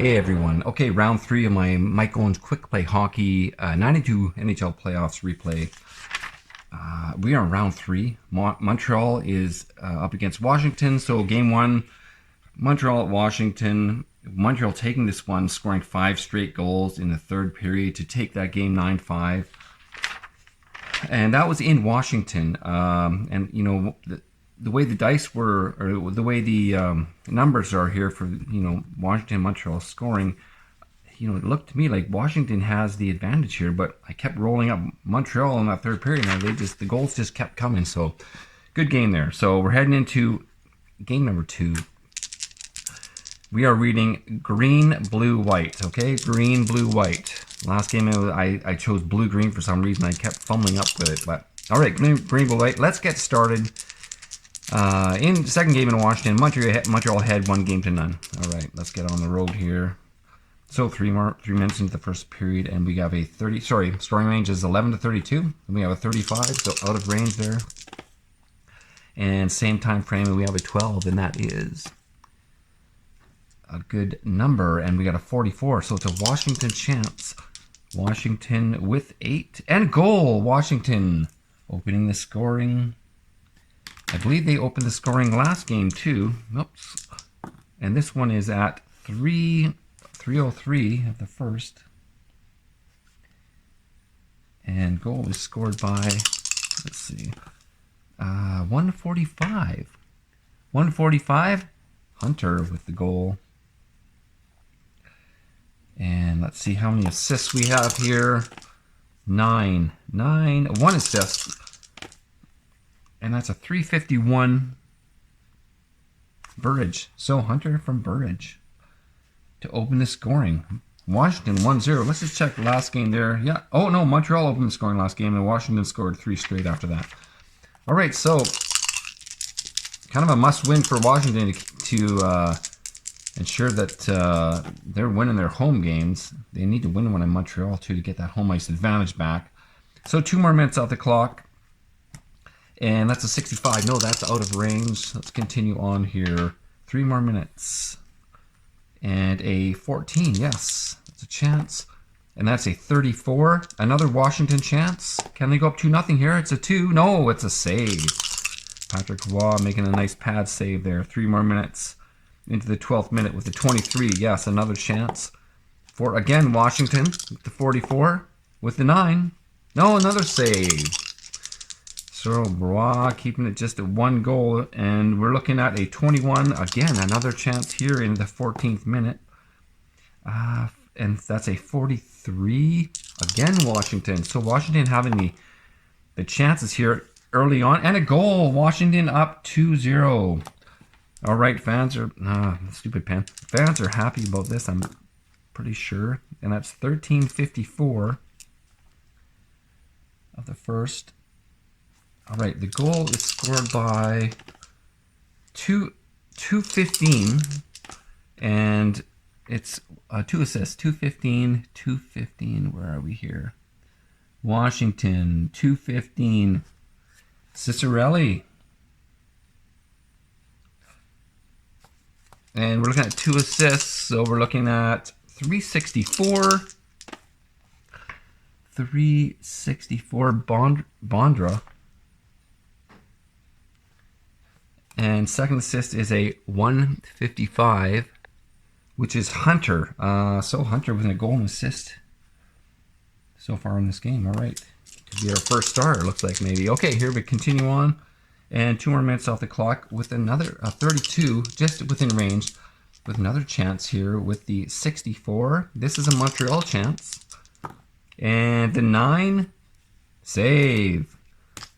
Hey everyone. Okay, round 3 of my Mike Owens Quick Play Hockey 92 NHL Playoffs replay. We are in round 3. Montreal is up against Washington. So game 1, Montreal at Washington. Montreal taking this one, scoring 5 straight goals in the third period to take that game 9-5. And that was in Washington. And you know, the way the dice were, or the way the numbers are here for, Washington, Montreal scoring, it looked to me like Washington has the advantage here, but I kept rolling up Montreal in that third period, and the goals just kept coming. So good game there. So we're heading into game number 2. We are reading green, blue, white. Okay, green, blue, white. Last game I chose blue, green for some reason. I kept fumbling up with it, but all right, green, blue, white. Let's get started. In the second game in Washington, Montreal had 1-0. All right, let's get on the road here. So 3 minutes into the first period, and we have a scoring range is 11-32, and we have a 35, so out of range there. And same time frame, and we have a 12, and that is a good number, and we got a 44, so it's a Washington chance. Washington with 8, and goal! Washington opening the scoring. I believe they opened the scoring last game too. Oops. And this one is at 3:03 of the first. And goal is scored by, let's see, 145. 145, Hunter with the goal. And let's see how many assists we have here. 9. 1 assist. And that's a 351 Burridge. So Hunter from Burridge to open the scoring. Washington 1-0. Let's just check the last game there. Yeah. Oh, no. Montreal opened the scoring last game, and Washington scored 3 straight after that. All right. So kind of a must-win for Washington to ensure that they're winning their home games. They need to win one in Montreal, too, to get that home ice advantage back. So 2 more minutes off the clock. And that's a 65. No, that's out of range. Let's continue on here. 3 more minutes. And a 14. Yes, that's a chance. And that's a 34. Another Washington chance. Can they go up 2-0 here? It's a 2. No, it's a save. Patrick Roy making a nice pad save there. 3 more minutes into the 12th minute with the 23. Yes, another chance. For, again, Washington with the 44. With the 9. No, another save. So Roy keeping it just at 1 goal, and we're looking at a 21. Again, another chance here in the 14th minute. And that's a 43. Again, Washington. So Washington having the chances here early on, and a goal. Washington up 2-0. All right, fans are stupid pen. Fans are happy about this, I'm pretty sure. And that's 13:54 of the first. All right, the goal is scored by 215, and it's 2 assists. 215. Where are we here? Washington 215. Cicerelli, and we're looking at 2 assists. So we're looking at 364. 364 Bondra. And second assist is a 155, which is Hunter. So Hunter with a goal and assist so far in this game. All right. Could be our first star, it looks like, maybe. Okay, here we continue on. And 2 more minutes off the clock with another 32, just within range, with another chance here with the 64. This is a Montreal chance. And the 9, save.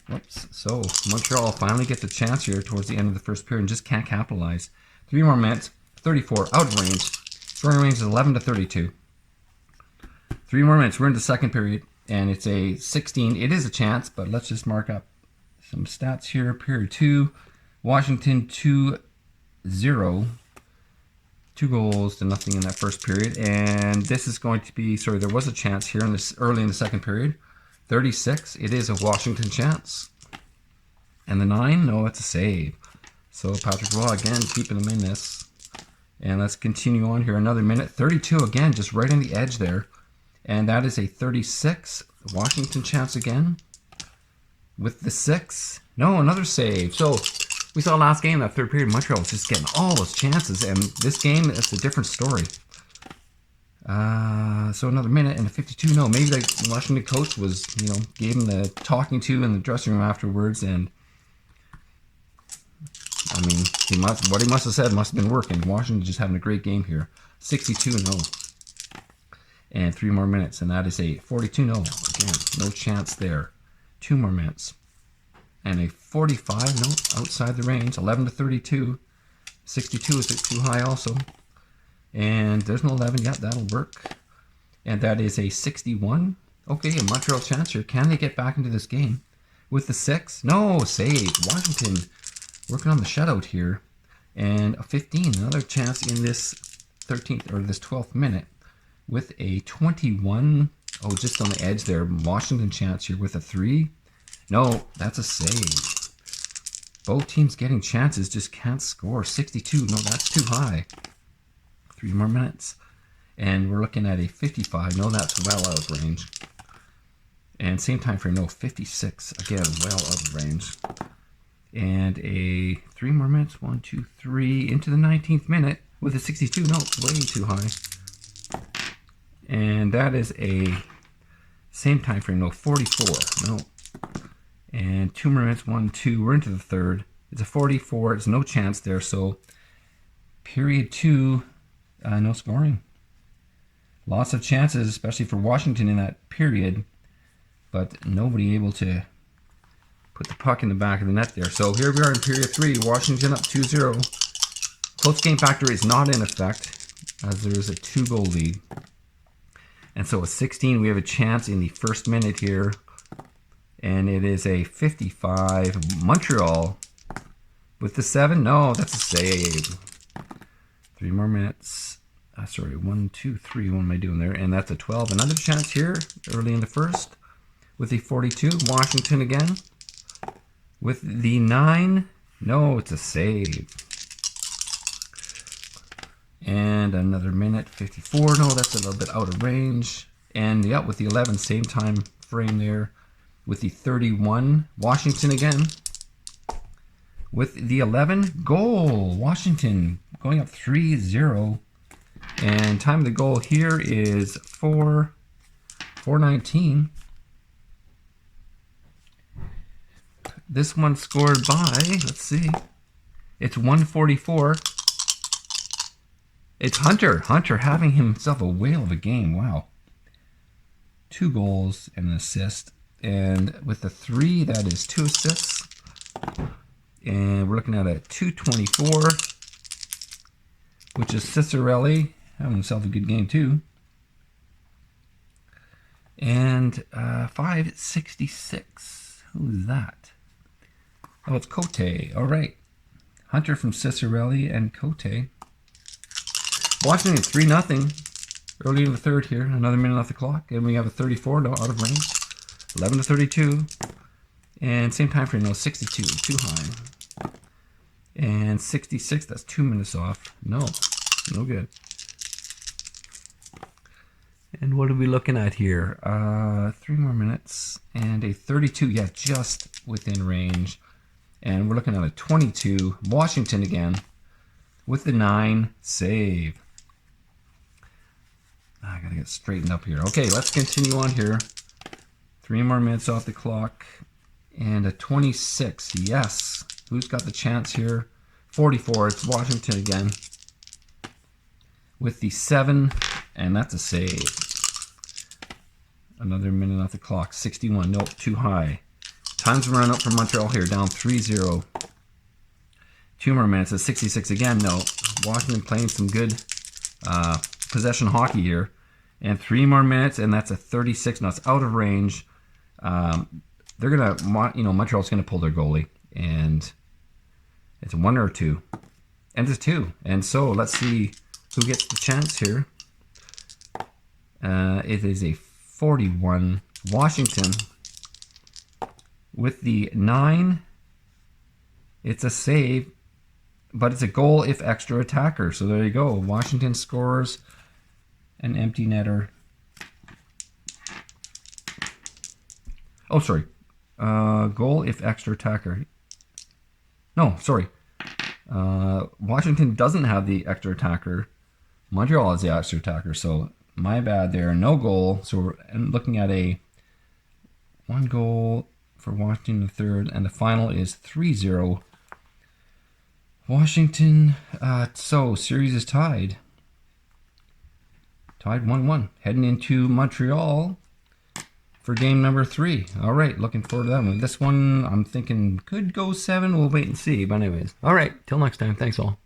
Whoops. So Montreal finally gets a chance here towards the end of the first period and just can't capitalize. 3 more minutes. 34 out of range. Scoring range is 11-32. 3 more minutes. We're in the second period, and it's a 16. It is a chance, but let's just mark up some stats here. Period 2. Washington 2-0. 2 goals to nothing in that first period, and this is going to be. There was a chance here in this early in the second period. 36. It is a Washington chance. And the 9, no, it's a save. So Patrick Roy again keeping them in this. And let's continue on here. Another minute. 32 again, just right on the edge there. And that is a 36. Washington chance again. With the 6. No, another save. So we saw last game, that third period, Montreal was just getting all those chances. And this game, it's a different story. So another minute and a 52. No, maybe the Washington coach was, gave him the talking to in the dressing room afterwards. And I mean, what he must have said must have been working. Washington just having a great game here. 62, no. And 3 more minutes, and that is a 42, no. Again, no chance there. 2 more minutes. And a 45, no, outside the range. 11 to 32. 62, is it too high also? And there's no 11 yet, that'll work. And that is a 61. Okay, a Montreal chance here. Can they get back into this game? With the 6? No, save. Washington working on the shutout here. And a 15, another chance in this 13th or this 12th minute with a 21. Oh, just on the edge there. Washington chance here with a 3. No, that's a save. Both teams getting chances, just can't score. 62, no, that's too high. 3 more minutes. And we're looking at a 55. No, that's well out of range. And same time frame, no, 56. Again, well out of range. And a 3 more minutes. 1, 2, 3. Into the 19th minute with a 62. No, way too high. And that is a same time frame. No, 44. No. And 2 more minutes. 1, 2. We're into the third. It's a 44. It's no chance there. So period 2, no scoring. Lots of chances, especially for Washington in that period. But nobody able to put the puck in the back of the net there. So here we are in period 3. Washington up 2-0. Close game factor is not in effect as there is a 2-goal lead. And so at 16, we have a chance in the first minute here. And it is a 55. Montreal with the 7. No, that's a save. 3 more minutes. Sorry, 1, 2, 3. What am I doing there? And that's a 12. Another chance here early in the first with the 42. Washington again. With the 9, no, it's a save. And another minute, 54. No, that's a little bit out of range. And yeah, with the 11, same time frame there. With the 31, Washington again. With the 11, goal. Washington going up 3-0. And time of the goal here is 4:19. This one scored by, let's see, it's 144. It's Hunter. Hunter having himself a whale of a game. Wow. 2 goals and an assist. And with the 3, that is 2 assists. And we're looking at a 224, which is Cicerelli having himself a good game too. And 566. Who's that? Oh, it's Cote. All right. Hunter from Cicerelli and Cote. Washington 3-0 early in the third here. Another minute off the clock. And we have a 34, no, out of range. 11 to 32. And same time frame, no, 62. Too high. And 66, that's 2 minutes off. No good. And what are we looking at here? 3 more minutes. And a 32, yeah, just within range. And we're looking at a 22. Washington again with the 9. Save. I gotta get straightened up here. Okay, let's continue on here. 3 more minutes off the clock. And a 26. Yes. Who's got the chance here? 44. It's Washington again. With the 7. And that's a save. Another minute off the clock. 61. Nope, too high. Time's run up for Montreal here. Down 3-0. 2 more minutes. At 66 again. No. Washington playing some good possession hockey here. And 3 more minutes. And that's a 36. Now it's out of range. They're going to, Montreal's going to pull their goalie. And it's 1 or 2. And it's 2. And so let's see who gets the chance here. It is a 41. Washington with the 9. It's a save. but it's a goal if extra attacker. So there you go. Washington scores an empty netter. Oh, sorry. Goal if extra attacker. No, sorry. Washington doesn't have the extra attacker. Montreal has the extra attacker. So my bad there. No goal. So we're looking at a 1 goal for Washington in the third. And the final is 3-0. Washington. So series is tied. Tied 1-1. Heading into Montreal for game number 3. All right, looking forward to that one. This one, I'm thinking could go 7. We'll wait and see. But anyways, all right, till next time. Thanks all.